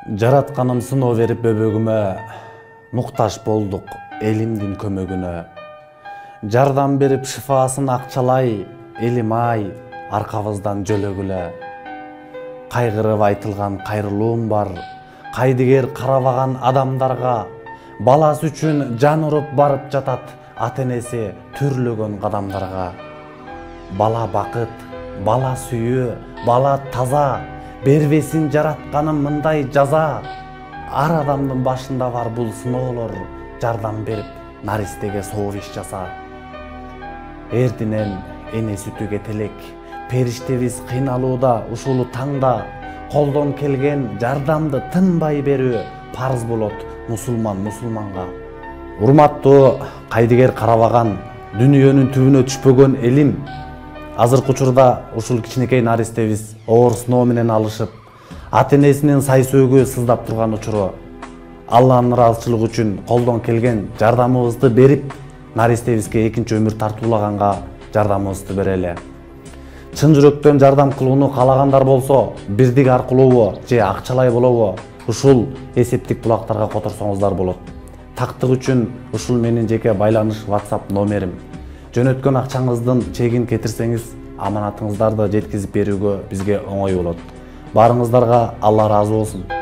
Жаратканым сыноо берип бөбөгүмө, муктаж болдук элимдин көмөгүнө. Жардам берип шифасын акчалай, элим ай, аркабыздан жөлөгүлө. Кайгырып айтылган кайрылуум бар, кайдыгер карабаган адамдарга, баласы үчүн жан уруп барып жатат ата-энеси түрлөгөн кадамдарга. Бала бакыт, бала сүйүү, бала таза, бербесин жаратканым мындай жаза. Ар адамдын башында бар бул сыноолор, жардам берип наристеге соо иш жаса. Эрдинен эне сүтүгө телек, периштебиз кыйналууда ушул таңда, колдон келген жардамды тынбай берүү парыз болот мусулманга. Урматтуу кайдыгер карабаган, дүнүйөнүн түбүнө түшпөгөн элим, азыркы учурда ушул кичинекей наристебиз оор сыноо менен алышып, ата-энесинин сай сөөгү сыздап турган учуру. Алланын ыраазычылыгы үчүн колдон келген жардамыбызды берип, наристебизге экинчи өмүр тартуулаганга жардамыбызды берели. Чын жүрөктөн жардам кылууну каалагандар болсо, бирдик аркылуубу же акчалай болобу, ушул эсептик булактарга которсоңуздар болот. Тактык үчүн ушул менин жеке байланыш WhatsApp номерим. Жөнөткөн акчаңыздын чегин кетирсеңиз, аманатыңыздарды жеткизип берүүгө бизге оңой болот. Барыңыздарга Алла ыраазы болсун.